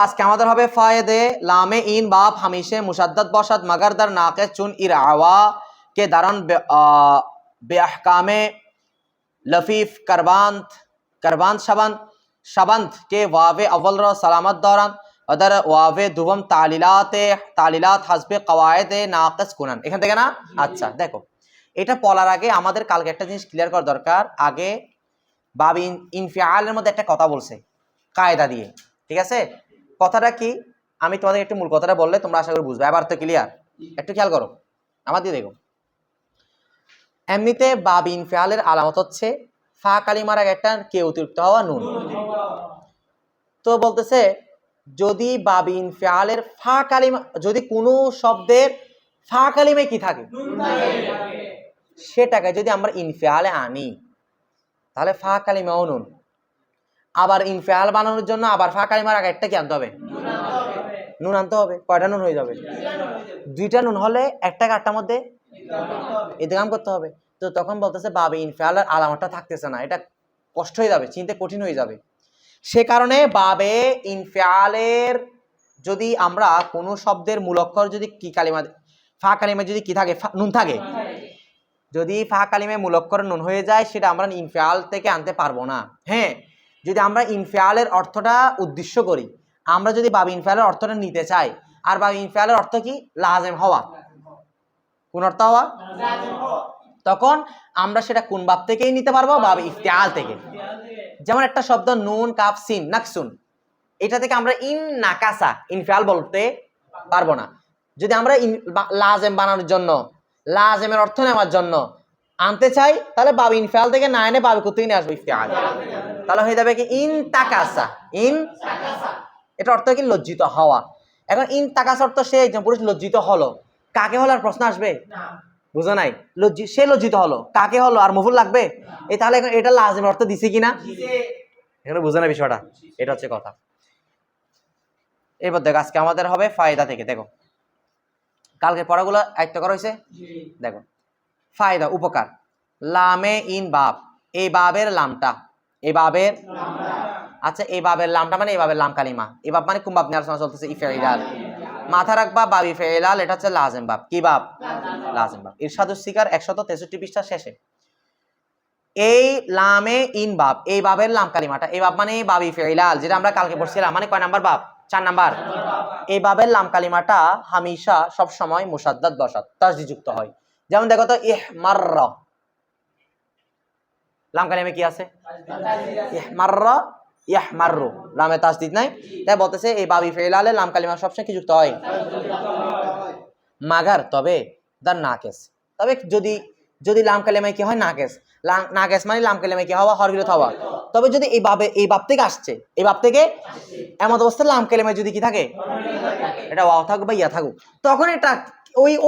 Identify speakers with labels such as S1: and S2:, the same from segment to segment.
S1: আজকে আমাদের হবে ফায়দে লামে ইন বাপ हमेशा मुशद्दद बशद मगर दर नाक़िस चुन इरावा के दरन बेअहकामे लफीफ करबांत शबंत के वावे अव्वल रो सलामत दौरान अदर वावे दुवम तालिलात हस्बे कवायद नाक़िस कुनन এখান থেকে না আচ্ছা দেখো এটা বলার আগে আমাদের কালকে একটা জিনিস ক্লিয়ার করা দরকার আগে বাব ইনফিআলের মধ্যে একটা কথা বলছে কায়দা দিয়ে ঠিক আছে কথাটা কি আমি তোমাদের একটু মূল কথাটা বললে তোমরা আশা করি বুঝবে এবার তো ক্লিয়ার একটু খেয়াল করো আমার দিয়ে দেখো এমনিতে বাব ইনফিআলের আলামত হচ্ছে ফা কালিমার আগে একটা কে অতিরিক্ত হওয়া নুন তো বলতেছে যদি বাব ইনফিআলের ফা কালিমা যদি কোনো শব্দের ফা কালিমায় কি থাকে সেটাকে যদি আমরা ইনফিআলে আনি তাহলে ফা কালিমাও নুন আবার ইনফিআল বানানোর জন্য আবার ফা কালিমার আগে একটা কি আনতে হবে নুন আনতে হবে কয়টা নুন হয়ে যাবে দুইটা নুন হলে একটা আটটার মধ্যে ইদগাম করতে হবে তো তখন বলতেছে বাবে ইনফিআলের আলামতটা থাকতেছে না এটা কষ্ট হয়ে যাবে চিনতে কঠিন হয়ে যাবে সে কারণে বাবে ইনফিআলের যদি আমরা কোনো শব্দের মূল অক্ষর যদি কি কালিমা ফা কালিমা যদি কি থাকে নুন থাকে যদি ফা কালিমায় মূল অক্ষর নুন হয়ে যায় সেটা আমরা ইনফিআল থেকে আনতে পারবো না হ্যাঁ যদি আমরা ইনফিআলের অর্থটা উদ্দেশ্য করি আমরা যদি বাব ইনফিআলের অর্থটা নিতে চাই আর বাব ইনফিআলের অর্থ কি লাজেম হওয়া কোন অর্থ হওয়া তখন আমরা সেটা কোন বাব থেকেই নিতে পারবো বাব ইফতিআল থেকে যেমন একটা শব্দ নুন কাফ সিন নাকসুন এটা থেকে আমরা ইন নাকাসা ইনফিআল বলতে পারবো না যদি আমরা লাজেম বানানোর জন্য লাজেমের অর্থ নেওয়ার জন্য আনতে চাই তাহলে বাব ইনফিআল থেকে না এনে বাব কোথেকে নিয়ে আসবো ইফতিআল তাহলে হয়ে যাবে কি ইন তাকাসা ইন এটা অর্থ কি লজ্জিত হওয়া এখন ইন তাকাসা অর্থ সে একজন পুরুষ লজ্জিত হলো কাকে হলো আর প্রশ্ন আসবে বুঝো নাই সে লজ্জিত হলো কাকে হলো আর মফুল লাগবে এই তাহলে এখন এটা লাজিম অর্থ দিছে কিনা এখানে বুঝো না বিষয়টা এটা হচ্ছে কথা এবার দেখো আজকে আমাদের হবে ফায়দা থেকে দেখো কালকে পড়াগুলো আয়ত্ত করা হয়েছে দেখো ফায়দা উপকার লামে ইন বাব এই বাবের লামটা এই বাবের আচ্ছা এই বাবের লামটা মানে এই বাবের লাম কালিমা এই বাব মানে কোন বাব নিয়ে আলোচনা চলতেছে ইফিআল মাথা রাখবা বাব ইফিআল এটা হচ্ছে লাজিম বাব কি বাব লাজিম বাব ইরশাদুস সিকার 163 পৃষ্ঠা শেষে এই লামে ইন বাব এই বাবের লাম কালিমাটা এই বাব মানে বাব ইফিআল যেটা আমরা কালকে পড়ছিলাম মানে কয় নাম্বার বাব 4 নাম্বার এই বাবের লাম কালিমাটা হামেশা সব সময় মুশাদ্দাদ বসাত তাসদীদ যুক্ত হয় যেমন দেখো তো ইহমাররা লাম কালিমা কি আছে ইহমাররা ইয়াহমারু লামে তাসদীদ নাই তাই বলতেছে এই বাব ইফিআলে লাম কালিমা সবসময় কি যুক্ত হয় মাগার তবে দা নাকিস তবে যদি লাম কালিমায় কি হয় নাকিস নাকিস মানে লাম কালিমায় কি হওয়া হরফ হওয়া তবে যদি এই বাব থেকে আসছে এই বাব থেকে এমন অবস্থায় লাম কালিমায় যদি কি থাকে এটা ওয়াও থাকুক বা ইয়া থাকুক তখন এটা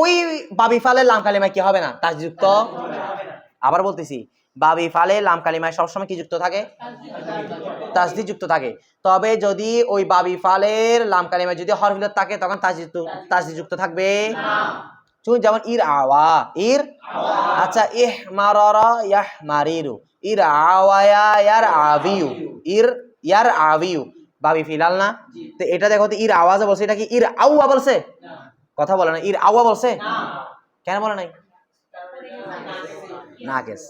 S1: ওই বাব ইফালের লাম কালিমায় কি হবে না তাসদীদ যুক্ত আবার বলতেছি বাব ইফালে লাম কালিমায় সবসময় কি যুক্ত থাকে তাসদীদ যুক্ত থাকে তবে যদি ওই বাব ইফালের লাম কালিমায় যদি হরফ থাকে তখন তাসদীদ যুক্ত থাকবে না যেমন ইর আওয়া আচ্ছা ইহমারারা ইয়াহমারিরু ইর আওয়ায়া ইয়ার আবিউ ইয়ার আবিউ বাব ইফিলাল না তো এটা দেখো তো ইর আওয়াজে বলছে এটা কি ইর আওয়া বলছে না কথা বলে না ইর আওয়া বলছে না কেন বলে নাই নাকিস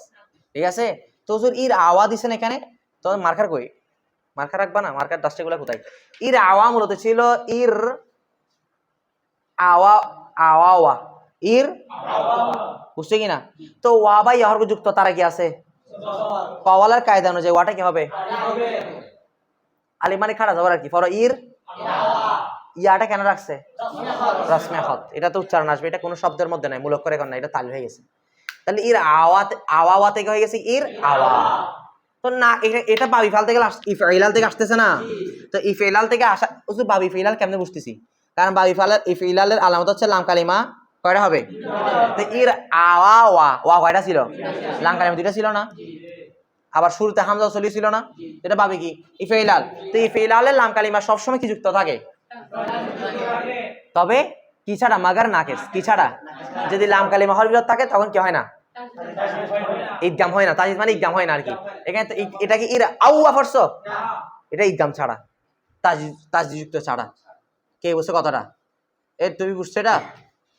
S1: ঠিক আছে তো হুজুর ইর আওয়া দিছেন এখানে তো মার্কার কই মার্কার রাখবা না মার্কার ডাস্টগুলো কোথায় ইর আওয়া মূলত ছিল ইর আওয়া ইর বুঝছে কিনা তো ওয়া বা ইয়াহর যুক্ত তারা কি আছে কওয়ালার কায়দা অনুযায়ী ওয়াটা কি হবে আলিফ মানে খাড়া যাবার আর কি ফর ইর ইয়াটা কেন রাখছে রসমে খত এটা তো উচ্চারণ আসবে এটা কোনো শব্দের মধ্যে নাই মূল অক্ষরে কোন না এটা তাল হয়ে গেছে তাহলে ইর আওয়া থেকে হয়ে গেছে ইর আওয়া তো না এটা বাব ইফাল থেকে ইফিআল থেকে আসতেছে না তো ইফিআল থেকে আসা শুধু বাব ইফিআল কেমনে বুঝতেছি কারণ বাব ইফিআলের আলামত হচ্ছে লাম কালিমা কয়টা হবে তো ইর আওয়া ওয়া কয়টা ছিল লাম কালিমা দুইটা ছিল না আবার শুরুতে হামজা চলি ছিল না এটা পাবে কি ইফিআল তো ইফিআলের লাম কালিমা সবসময় কি যুক্ত থাকে তবে কি ছাড়া মাগার নাকিস কি ছাড়া যদি লাম কালিমা হরফ থাকে তখন কি হয় না ইদগাম হয় না তাসদীদ মানে ইদগাম হয় না আর কি এখানে তো এটা কি ইর আওয়া পড়ছো এটা ইদগাম ছাড়া তাজযুক্ত ছাড়া। কে বুঝছো কথাটা? তুমি বুঝছো এটা?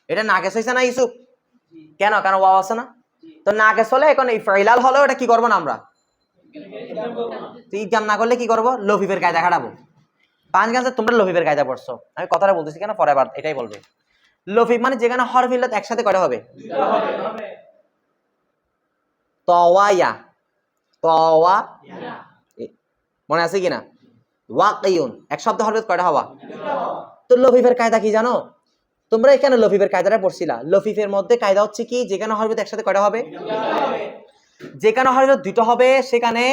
S1: এটা নাকেস হয়েছে না ইউসুফ? কেন? কারণ ওয়াও আছে না। তো নাকেস হলে এখন ইফইলাল হলেও এটা কি করবো না আমরা? ইদগাম না করলে কি করবো? লফিফের কায়দা খাটাবো। 5 গাছে তোমরা লফিফের কায়দা পড়ছো, আমি কথাটা বলতেছি কেন, পরে আবার এটাই বলবে। লফিফ মানে যেখানে হরফ ইল্লাত একসাথে কয়টা হবে? তওয়ায়া, তওয়া, মনে আছে কিনা? ওয়াকিউন, এক শব্দ হরফ কয়টা হওয়া? তো লফিফের কায়দা কি জানো তোমরা? এখানে লফিফের কায়দাটা পড়ছিলা। লফিফের মধ্যে কায়দা হচ্ছে কি, যেখানে হরফ একসাথে কয়টা হবে? যেখানে হরফ দুটো হবে সেখানে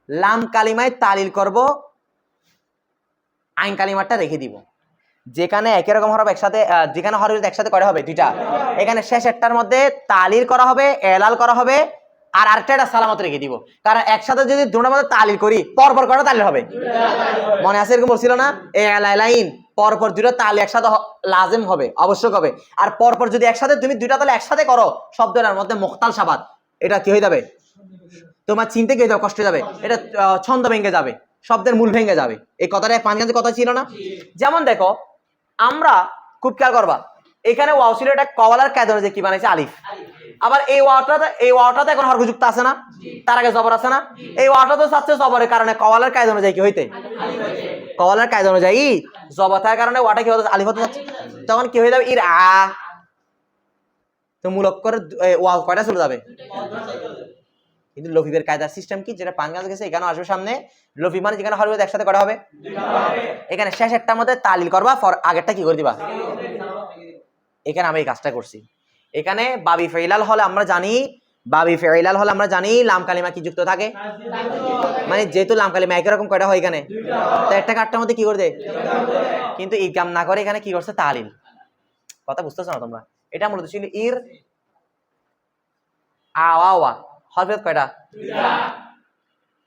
S1: লাম কালিমায় তালিল করব, আইন কালিমাটা রেখে দিব। যেখানে একই রকম হরফ একসাথে, যেখানে হরফ একসাথে কয়টা হবে? দুইটা। এখানে শেষ একটার মধ্যে তালিল করা হবে, এলাল করা হবে, আর আরেকটা সালামত রেখে দিব। কারণ একসাথে যদি দুটোর মধ্যে তালিল করি পরপর কয়টা তালিল হবে? মনে আছে এরকম বলছিল না? লাইন পরপর দুটো তাল একসাথে লাজিম হবে, আবশ্যক হবে। আর পরপর যদি একসাথে তুমি দুইটা তালে একসাথে করো শব্দটার মধ্যে মুখতাল সাবাত, এটা কি হয়ে যাবে? তোমার চিনতে গিয়ে যাবে, কষ্ট হয়ে যাবে, এটা ছন্দ ভেঙে যাবে, শব্দের মূল ভেঙে যাবে। এই কথাটা 5 গাছে কথা ছিল না? যেমন দেখো, আমরা খুব খেয়াল করবা, এখানে ওয়াও ছিল, এটা কওয়ালার কায়দা অনুযায়ী কি বানাইছে? আলিফ। আবার এই ওয়াওটাতে এখন হরফযুক্ত আছে না? তার আগে জবর আছে না? এই ওয়াওটা তো চাচ্ছে জবরের কারণে কওয়ালার কায়দা অনুযায়ী কি হইতে? কওয়ালার কায়দা অনুযায়ী জবর থাকার কারণে ওয়াটা কি হতে? আলিফ হতে যাচ্ছে। তখন কি হয়ে যাবে? ইর আ। তো মূলক করে ওয়াও কয়টা চলে যাবে? কিন্তু লফিফের কায়দার সিস্টেম কি, যেটা 5 গাছে গেছে এখানে আসবে সামনে। লফিফ মানে যেখানে হরফ একসাথে করা হবে, এখানে শেষ একটার মধ্যে তালিল করবা, আগেরটা কি করে দিবা? এখানে আমি এই কাজটা করছি। এখানে বাবি ফাইলাল হলে আমরা জানি লাম কালিমা কি যুক্ত থাকে, মানে যেহেতু লাম কালিমা একই রকম কয়টা হয় এখানে, তো একটা কাটটার মধ্যে কি করে দেয়? কিন্তু ইদগাম না করে এখানে কি করছে? তালিল। কথা বুঝতেছো না তোমরা? এটা মূলত ছিল ইর আওয়া। হরফ কয়টা?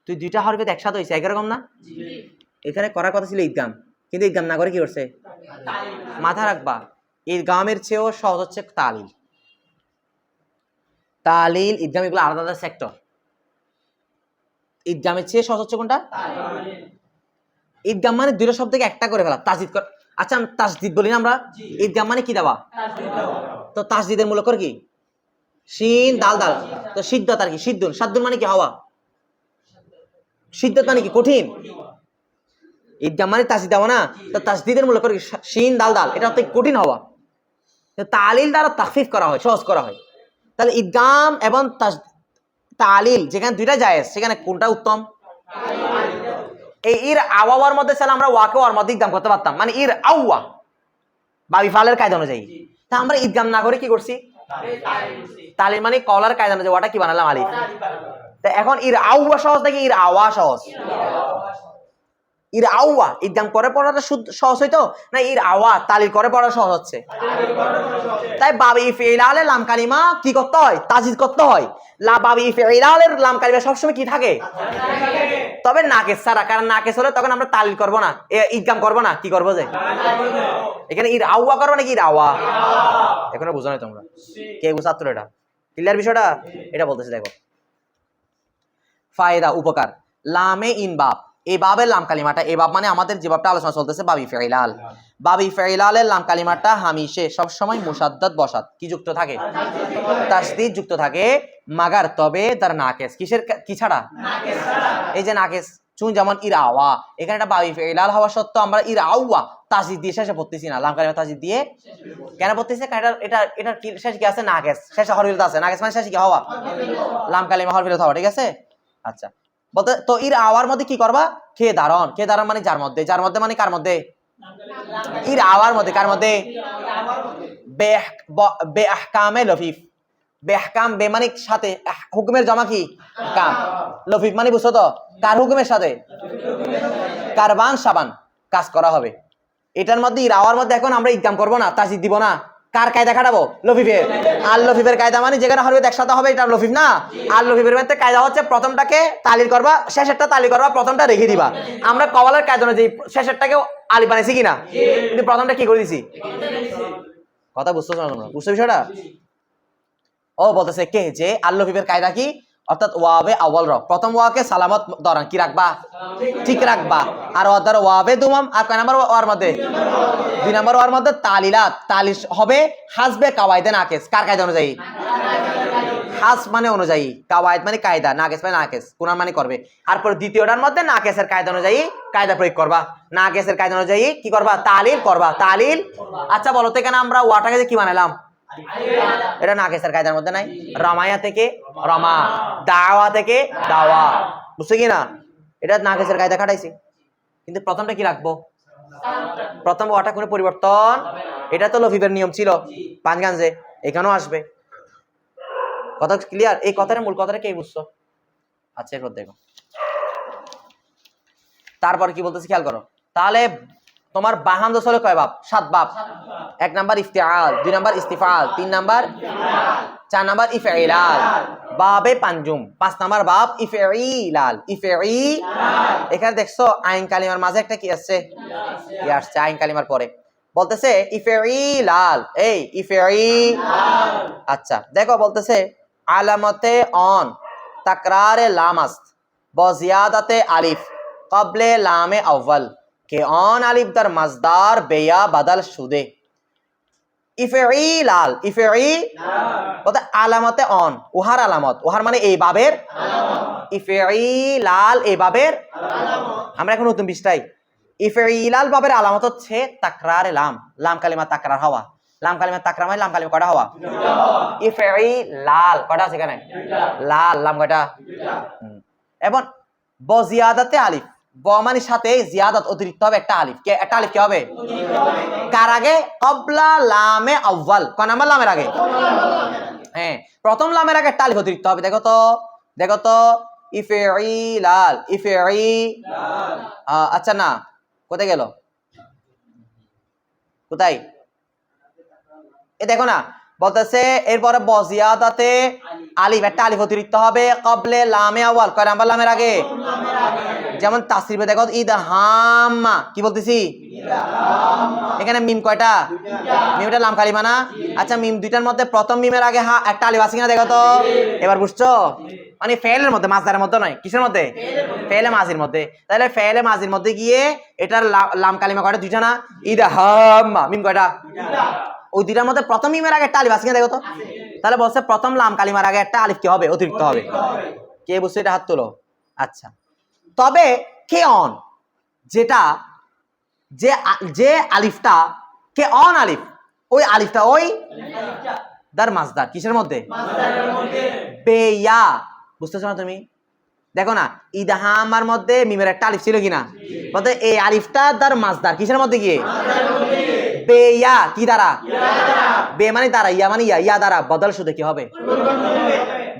S1: তুই দুইটা হরফ একসাথে হয়েছে একই রকম না? এখানে করার কথা ছিল ইদগাম, কিন্তু ইদগাম না করে কি করছে? মাথা রাখবা, ইদগামের চেয়েও সহজ হচ্ছে তালিল। তালিল, ইদগাম এগুলো আলাদা আলাদা সেক্টর। ইদগামের চেয়ে সহজ হচ্ছে কোনটা? ঈদগাম মানে দুটো শব্দকে একটা করে ফেলা, তাসদিদ কর। আচ্ছা আমি তাসদিদ বলি না আমরা? ঈদগাম মানে কি দেওয়া? তো তাসদিদের মূল অক্ষর কি? শিন দাল দাল। তো সিদ্ধাত আর কি? সিদ্ধুন। সাদ্দুন মানে কি? হওয়া। সিদ্ধাত মানে কি? কঠিন। ঈদগাম মানে তাসদিদ দেওয়া না? তো তাসদিদের মূল অক্ষর কি? শিন দাল দাল, এটা হচ্ছে কঠিন হওয়া। তালিল দ্বারা তাখফিফ করা হয়, সহজ করা হয়। তাহলে ঈদগাম এবং তালিল যেখানে দুইটা জায়েজ, সেখানে কোনটা উত্তম? এই ইর আওয়ার মধ্যে ছিল আমরা ওয়াকে ওয়ার মধ্যে ঈদগাম করতে পারতাম, মানে ইর আওয়া বাবি ফালের কায়দা অনুযায়ী। তা আমরা ঈদগাম না করে কি করছি? তালিল মানে কলার কায়দা অনুযায়ী ওয়াটা কি বানালাম? আলিফ। তা এখন ইর আওয়া সহজ নাকি ইর আওয়া সহজ? ইর আওয়া ঈদগাম করে পড়াটা সহজ হইতো না ইর আওয়া তালিল করে পড়া সহজ হচ্ছে? তাই বাবি ফিলালের লাম কালিমা কি করতে হয়? তাজিদ করতে হয়। বাবি ফিলালের লাম কালিমা সবসময় কি থাকে? তবে নাকেস ছাড়া, কারণ নাকেস হলে তখন আমরা তালিল করবো না, ঈদগাম করবো না, কি করবো? যে এখানে ইর আওয়া করবো নাকি ইর আওয়া? এখনো বুঝো নাই তোমরা? কে বুঝাত্র? এটা ক্লিয়ার বিষয়টা? এটা বলতেছে দেখো, ফায়দা, উপকার। লামে ইন বাব, এই বাবের লাম কালিমাটা, এই বাব মানে আমাদের যে বাবটা আলোচনা চলতেছে বাবি ফাইলাল, বাবি ফাইলালের লাম কালিমাটা হামিশে সব সময় মুসাদ্দাদ বসাত কি যুক্ত থাকে? তাসদিদ যুক্ত থাকে। মাগার তবে তার নাকেস, কিসের কি ছাড়া? এই যে নাকেস চুন, যেমন ইর আওয়া, এখানে একটা বাবি ফাইলাল হওয়া সত্ত্বেও আমরা ইর আওয়া তাসদিদ দিয়ে শেষে পড়তেছি না, লাম কালিমা তাসদিদ দিয়ে কেন পড়তেছি? কারণ এটা কি শেষে কি আছে? নাকেস, শেষে হরফ আছে। নাকেস মানে শেষে কি হওয়া? লাম কালিমা হরফ হওয়া, ঠিক আছে? আচ্ছা, বলতে তো ইর আওয়ার মধ্যে কি করবা? খে দারণ, খে দারণ মানে যার মধ্যে, যার মধ্যে মানে কার মধ্যে? ইর আওয়ার মধ্যে। কার মধ্যে? বে আহকামে লফিফ। বে আহকাম, বে মানে সাথে, হুকুমের জমা কি? কাম। লফিফ মানে বুঝছো তো? কার হুকুমের সাথে? কারবান সাবান কাজ করা হবে। এটার মধ্যে ইর আওয়ার মধ্যে এখন আমরা ঈদগাম করবো না, তাসদিদ দিব না, কার কায়দা খাটাবো? লফিফের। আর লফিফের কায়দা মানে যেখানে হরফ একসাথে হবে এটা লফিফ না। আর লফিফের মধ্যে কায়দা হচ্ছে প্রথমটাকে তালিল করবা, শেষেরটা তালিল করবা, প্রথমটা রেখে দিবা। আমরা কওয়ালের কায়দা অনুযায়ী শেষেরটাকেও আলিফ বানাইছি কিনা? কিন্তু প্রথমটা কি করে দিছি? কথা বুঝতেছো না তোমরা? বুঝছো বিষয়টা? ও বলতেছে কে যে আর লফিফের কায়দা কি? অর্থাৎ ওয়াবে আউয়াল র প্রথম ওয়াকে সালামত ধরান কি রাখবা ঠিক রাখবা আর ওয়াদার ওয়াবে দুমাম আর কয় নাম্বার ওয়ার মধ্যে 2 নাম্বার ওয়ার মধ্যে তালিলাত তালিশ হবে হাসবে কাওয়াইদে নাকিস কার কায়দা অনুযায়ী হাস মানে অনুযায়ী কাওয়াইদ মানে কায়দা নাকিস মানে নাকিস কুনান মানে করবে আর পর দ্বিতীয়টার মধ্যে নাকিসের কায়দা অনুযায়ী কায়দা প্রয়োগ করবা নাকিসের কায়দা অনুযায়ী কি করবা তালিল করবা তালিল আচ্ছা বলো তো এখানে আমরা ওয়াটাকে কি বানাইলাম এটা নাকিসের কায়দার মধ্যে নাই রমায়া থেকে রমা দাওয়া থেকে দাওয়া বুঝছো কি না এটা নাকিসের কায়দা খাটাইছি কিন্তু প্রথমটা কি রাখবো প্রথম ওয়াটা কোনো পরিবর্তন এটা তো লফিফের নিয়ম ছিল পাঁচগাঞ্জে এখানেও আসবে কথা ক্লিয়ার এই কথার মূল কথাটা কে বুঝছো আচ্ছা এরপর দেখো তারপর কি বলতেছি খেয়াল করো তাহলে তোমার বাহান দোষ হলো কয় বাপ 7 বাপ 1 নাম্বার ইফতিআল 2 নাম্বার ইস্তিফাল 3 নাম্বার 4 নাম্বার ইফঈলাল বাবে পাঞ্জুম 5 নাম্বার বাপ ইফঈলাল এখানে দেখছো আইন কালিমার মাঝে একটা কি আছে ইয়া আসছে আইন কালিমার পরে বলতেছে ইফঈলাল এই ইফঈলাল আচ্ছা দেখো বলতেছে আলামতে অন তাকরারে লামাস্ত বজিয়াদাতে আলিফ ক্বাবলে লামে আউয়াল के ऑन अलिफ दर मजदार बेया बदल शुदे इफईलाल বলতে আলামতে অন উহার আলামত উহার মানে এই বাবের ইফঈলাল এই বাবের আমরা এখন নতুন পৃষ্ঠায় ইফঈলাল বাবের আলামত হচ্ছে তাকরারে লাম লাম কালিমা তাকরার হওয়া লাম কালিমা তাকরার মানে লাম কালিমা কয়টা হওয়া ইফঈলাল কয়টা আছে এখানে লাল লাম কয়টা এবং বজিয়াদাতে আলিফ বমানির সাথে জিয়াদাত অতিরিক্ত হবে একটা আলিফ একটা আলিফ কি হবে কার আগে ক্বাবলা লামে আউয়াল কোন নাম্বার লামের আগে হ্যাঁ প্রথম লামের আগে একটা আলিফ অতিরিক্ত হবে দেখো তো ইফঈলাল আচ্ছা না কোথায় গেল কোথায় এ দেখো না বলতেছে এরপরে বজিয়াদাতে আলিফ একটা আলিফ অতিরিক্ত হবে ক্বাবলে লামে আউয়াল কয় নাম্বার লামের আগে যেমন তাসরিফে দেখো ইদহাম্মা কি বলতেছি এখানে মিম কয়টা মিমটা লাম কালিমা না আচ্ছা মিম দুইটার মধ্যে প্রথম মিমের আগে একটা আলিফ আছে কিনা দেখো তো এবার বুঝছো মানে ফেলের মধ্যে মাসদারের মধ্যে নয় কিসের মধ্যে ফেলে মাজির মধ্যে তাহলে ফেলে মাজির মধ্যে গিয়ে এটার লাম কালিমা কয়টা দুইটা না ইদহাম্মা মিম কয়টা ওই দুইটার মধ্যে প্রথম মিমের আগে একটা আলিফ আছে কিনা দেখো তো তাহলে বলছে প্রথম লাম কালিমার আগে একটা আলিফ কি হবে অতিরিক্ত হবে কে বুঝছো এটা হাত তোলো আচ্ছা তবে কে অন যেটা যে আলিফটা কে অন আলিফ ওই আলিফটা ওই দার মাসদার কিসের মধ্যে বেয়া বুঝতেছো না তুমি দেখো না ইদহামার মধ্যে মিমের একটা আলিফ ছিল কিনা বলতে এই আলিফটা দার মাসদার কিসের মধ্যে গিয়ে বেয়া কি দ্বারা বে মানে দ্বারা ইয়া মানে ইয়া দ্বারা বদল শুধু কি হবে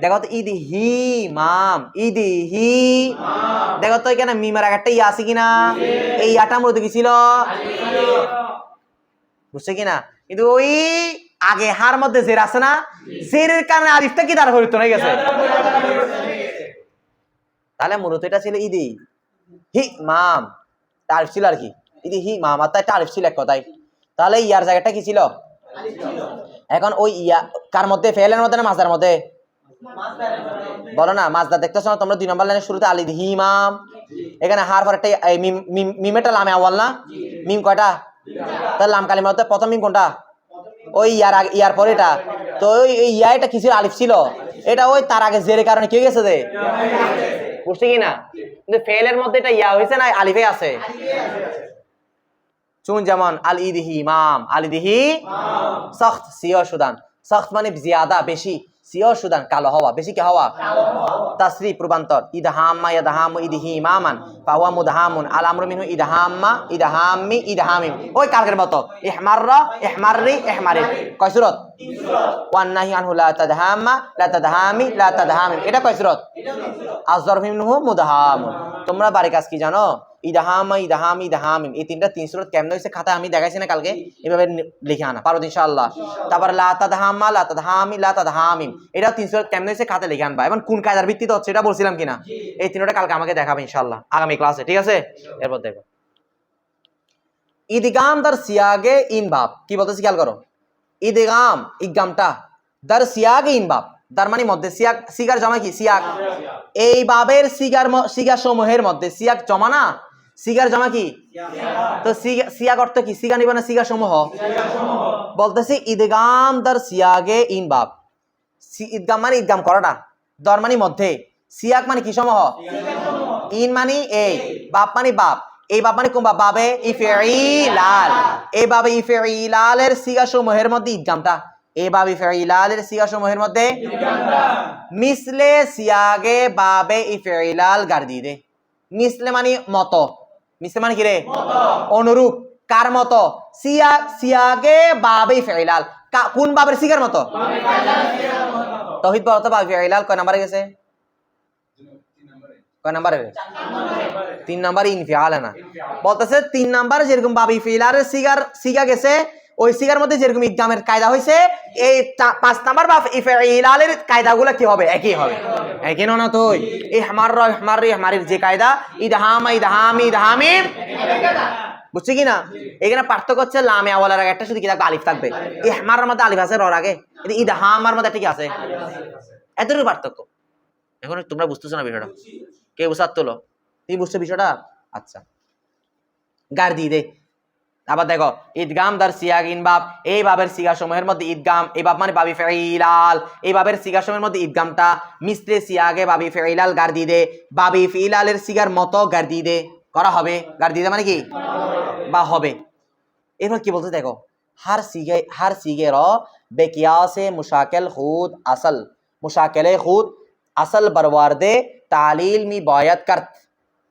S1: দেখো তো ইদহি মাম ইদহি দেখো তো এখানে মিমের আগে একটা ইয়া আছে কিনা এই ইয়াটা মূলত কি ছিল বুঝছে কিনা কিন্তু ওই আগে হার মধ্যে জের আছে না জেরের কারণে আলিফটা কি দ্বারা পরিবর্তন হয়ে গেছে তাহলে মূলত এটা ছিল ইদি হি মাম তারিফ ছিল আর কি ইদি হি মাম আর তাই তারিফ ছিল এক কথায় তাহলে ইয়ার জায়গাটা কি ছিল এখন ওই ইয়া কার মধ্যে ফেলের মধ্যে না মাসদার মধ্যে বলো না মাসদার দেখতেছো না তোমরা 2 নম্বর লাইনের শুরুতে আলিদ হি মাম এখানে হার পর একটা মিমেটা লামে আওয়াল না মিম কয়টা তাহলে লাম কালিমার মধ্যে প্রথম মিম কোনটা ওই ইয়ার পরে এটা তো ওই ইয়া এটা কি ছিল আলিফ ছিল এটা ওই তার আগে জেরের কারণে কি হয়ে গেছে রে বুঝছি কি না কিন্তু ফেলের মধ্যে এটা ইয়া হয়েছে না আলিফে আছে চুন যেমন আল ইদহি ইমাম আল ইদহি সখত সিও সুদান সখত মানে জিয়াদা বেশি সিও সুদান কালো হওয়া বেশি কি হওয়া তাসরিফ পূর্বান্তর ইদহাম্মা ইয়াদহামু ইদহি ইমামান ফাহুয়া মুদহামুন আল আমরু মিনহু ইদহাম্মা ইদহাম্মি ইদহামিম ওই কালকের মতো ইহমাররা ইহমাররি ইহমারিন কয় সূরত ওয়ান নাহি আনহু লা তাদহাম্মা লা তাদহামি লা তাদহামিম এটা কয় সূরত আযরফ মিনহু মুদহামুন তোমরা বাড়ি কাজ কি জানো ইদহামা ইদহামি ইদহামিম এই তিন সূরত কেমনে হইছে খাতায় আমি দেখাইছি না কালকে এভাবে লিখে আনা পারো ইনশাআল্লাহ তারপর লা তাদহামা লা তাদহামি লা তাদহামিম এটা 3 সূরত কেমনে হইছে খাতায় লিখে আনবা এবং কোন কায়দার ভিত্তিতে হচ্ছে এটা বলছিলাম কিনা এই তিনটা কালকে আমাকে দেখাবে ইনশাআল্লাহ আগামী ক্লাসে ঠিক আছে এরপর দেখো ইদগাম দার সিয়াগে ইন বাব কি বলতেছি খেয়াল করো ইদগামটা দার সিয়াগে ইন বাব তার মানে মধ্যে সিয়াক, সিগার জমা কি সিয়াক। এই বাবের সিগা সমূহের মধ্যে সিয়াক জমা না, সিগার জমা কি। তো সিয়াক অর্থ কি, সিগা নিবে না সিগা সমূহ। বলতেছি ইদগাম দার সিয়াগে ইন বাব, ইদগাম মানে ইদগাম করাটা, দর মানে মধ্যে, সিয়াক মানে কি সমূহ, ইন মানে এই, বাপ মানে বাপ, এই বাপ মানে কোন বাপ, বাবে ইফঈলাল, এই বাবে ইফঈলালের সিগা সমূহের মধ্যে ইদগামটা, এই বাবে ইফঈলালের সিগা সমূহের মধ্যে মিসলে সিয়াগে বাবে ইফঈলাল গার্দিদে। মিসলে মানে মতো, মিসলে মানে কি রে, অনুরূপ, কার মতো, সিয়াগে বাবে ইফঈলাল, কোন বাবের সিগার মতো, তৌহিদ বলতো বাবে ইফঈলাল কয় নাম্বারে গেছে, কয় নাম্বারে, 3 নাম্বার ইনফিআল না, বলতেছে 3 নাম্বারে যেরকম বাবে ইফঈলালের সিগা গেছে, ওই সিগার মধ্যে যেরকম ইদগামের কায়দা হয়েছে, এই 5 নাম্বার বা ইফঈলালের কায়দাগুলো কি হবে, একই হবে। একই না তো, ইহমারের যে কায়দা, ইদহাম ইদহাম ইদহামিম, বুঝছি কি না। এখানে পার্থক্য হচ্ছে লামে আওয়ালার আগে একটা শুধু কি থাকবে, আলিফ থাকবে। ইহমারের মধ্যে আলিফ আছে, রর আগে। ইদহামার মধ্যে ঠিক আছে, এতটুকু পার্থক্য। এখন তোমরা বুঝতেছো না বিষয়টা, কে বুঝাত তোলো, তুমি বুঝছো বিষয়টা। আচ্ছা, গার্দি দে। আবার দেখো ইদগাম দার সিয়াগ ইন বাব, এই বাবের সিগা সমূহের মধ্যে ইদগাম, এই বাব মানে বাবি ফঈলাল, এই বাবের সিগা সমূহের মধ্যে ইদগামটা মিসলে সিয়াগে বাবি ফঈলাল গার্দি দে, বাবি ফঈলালের সিগার মতো গার্দি দে করা হবে। গার্দি দে মানে কি, বা হবে। এরপর কি বলতে দেখো, হার সিগে র বেকিয়াসে মুশাকিল খুদ আসল, মুশাকিলে খুদ আসল বরওয়ার্দে তালিল মি বায়াত কার্ত।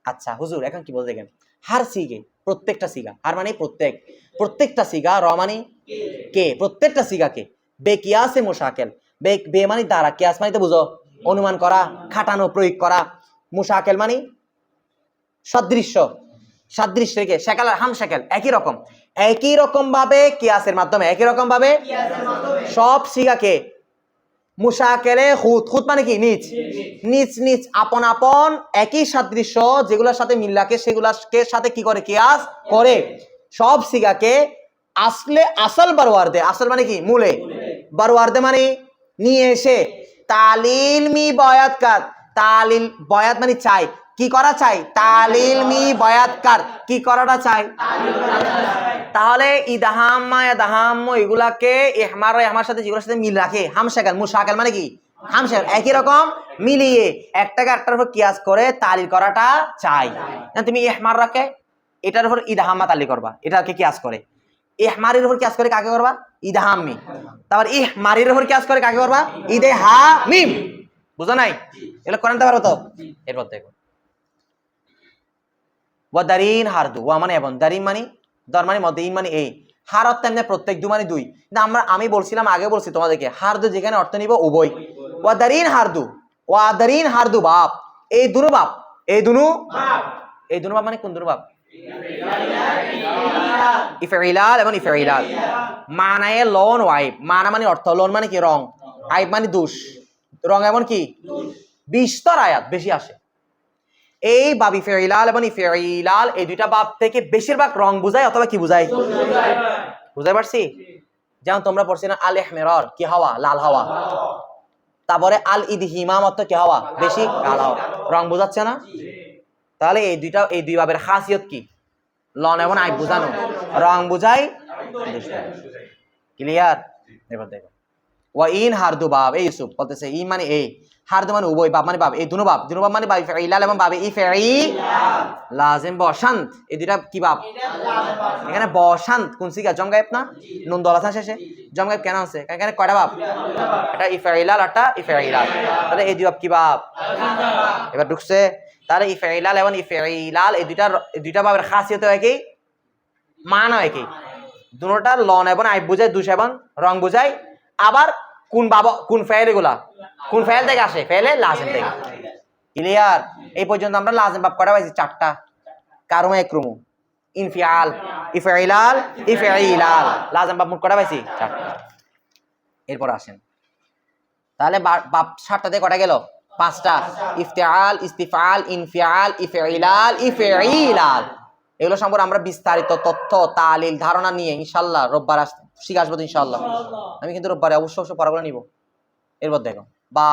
S1: আচ্ছা হুজুর, এখন কি বলতে দেখেন, হার সিগে প্রত্যেকটা সিগা, আর মানে প্রত্যেকটা সিগা, র মানে কে, প্রত্যেকটা সিগাকে বেকিয়াসে মুশাকিল, বে মানে দ্বারা, কিয়াস মানে তো বুঝো অনুমান করা, খাটানো, প্রয়োগ করা, মুশাকিল মানে সাদৃশ্য, সাদৃশ্য রেখে, শেকাল আর হাম শেকাল একই রকম ভাবে কিয়াসের মাধ্যমে, একই রকম ভাবে সব সিগাকে মুশাকেলে খুদ, খুদ মানে কি নিচ, নিচ নিচ আপন আপন একই সাদৃশ্য যেগুলোর সাথে মিল রাখে সেগুলোকে সাথে কি করে, কিয়াস করে। সব সিগাকে আসলে আসল বারওয়ার্দে, আসল মানে কি মূলে, বারওয়ার্দে মানে নিয়ে এসে, তালিল মি বয়াত কার, তালিল বয়াত মানে চাই, কি করা চাই, তালিল মি বয়াত কার, কি করাটা চাই। তাহলে ইদহাম্মা ইদহাম্ম এগুলাকে ইহমার ইহমার সাথে যেগুলোর সাথে মিল রাখে, হামশাকাল, মুশাকাল মানে কি হামশাকাল, একই রকম মিলিয়ে একটাকে একটার উপর কিয়াস করে তালিল করাটা চাই। তুমি ইহমার রাখে এটার উপর ইদহাম্মা তালিল করবা, এটাকে কিয়াস করে। ইহমারের উপর কিয়াস করে কাকে করবা, ইদহাম্মি। তারপর ইহমারের উপর কিয়াস করে কাকে করবা, ইদহামিম। বুঝো নাই, এগুলো করে নিতে পারো তো। এরপর দেখো ওয়া দারিন হারদু, ওয়া মানে এবং, দারিন মানে দর মানে মধ্যে, ইন মানে এই, হার অর্থ এমনি প্রত্যেক, দু মানে দুই। আমি বলছিলাম, আগে বলছি তোমাদেরকে, হারদু যেখানে অর্থ নিব উভয়। ওয়া দারিন হারদু, ওয়া দারিন হারদু বাপ, এই দুনো বাপ, এই দুনো বাপ মানে কোন দুনো বাপ, ইফঈলাল এবং ইফঈলাল। মানায়ে লন ওয়াইব, মানা মানে অর্থ, লন মানে কি রং, আইব মানে দোষ, রং এমন কি বিস্তর আয়াত বেশি আসে। এই বাব ইফঈলাল এবং ইফঈলাল এই দুইটা বাব থেকে বেশিরভাগ রং বুঝায় অথবা কি বুঝায়, বুঝাই পারছি। যেমন তোমরা পড়ছি না আল ইহমিরার, কি হাওয়া, লাল হাওয়া। তারপরে আল ইদহিমাম অর্থ কি হাওয়া, বেশি লাল হাওয়া, রং বোঝাচ্ছে না। তাহলে এই দুই বাবের খাসিয়ত কি, লন এবং আইব বুঝানো, রং বুঝাই, ক্লিয়ার। এবার দেখো ওয়া ইন হারদু বাব, এই ইউসুফ বলতেছে ই মানে এই, হারদু মানে উভয়, বাব মানে বাব, এই দুনো বাব মানে বাব ইফঈলাল এবং বাবে ইফঈলাল লাজিম বসান্ত, এই দুইটা কি বাব, এখানে বসান্ত কোন সিগা, জম গায়েব না, নুন দলাথা শেষে, জম গায়েব কেন আছে, এখানে কয়টা বাব, এটা ইফঈলাল একটা ইফঈলাল, তাহলে এই দুই বাব কি বাব, এবার ঢুকছে। তাহলে ইফঈলাল এবং ইফঈলাল এই দুইটা বাবের খাসিয়ত একই, মানও একই, দুটোটা লন এবং আইব বুঝায়, দুষ এবং রং বুঝায়। আবার কোন বাবা কোন ফেল, এগুলা কোন ফেল থেকে আসে, ফেলে লাজিম থেকে। ক্লিয়ার। এই পর্যন্ত আমরা লাজিম বাব কয়টা পাইছি, 4টা। কারমা একরুমু, ইনফিআল, ইফঈলাল, ইফঈলাল, লাজিম বাব মোট কয়টা পাইছি, 4টা। এরপর আসেন, তাহলে বাব 7টাতে কয়টা গেল, 5টা। ইফতিআল, ইস্তিফআল, ইনফিআল, ইফঈলাল, ইফঈলাল, এগুলো সম্পর্কে আমরা বিস্তারিত তথ্য, তালিল, ধারণা নিয়ে ইনশাআল্লাহ রোববার শিখে আসবো ইনশাআল্লাহ। আমি কিন্তু রোববারে অবশ্যই পড়াগুলো নিব। এরপর দেখো বা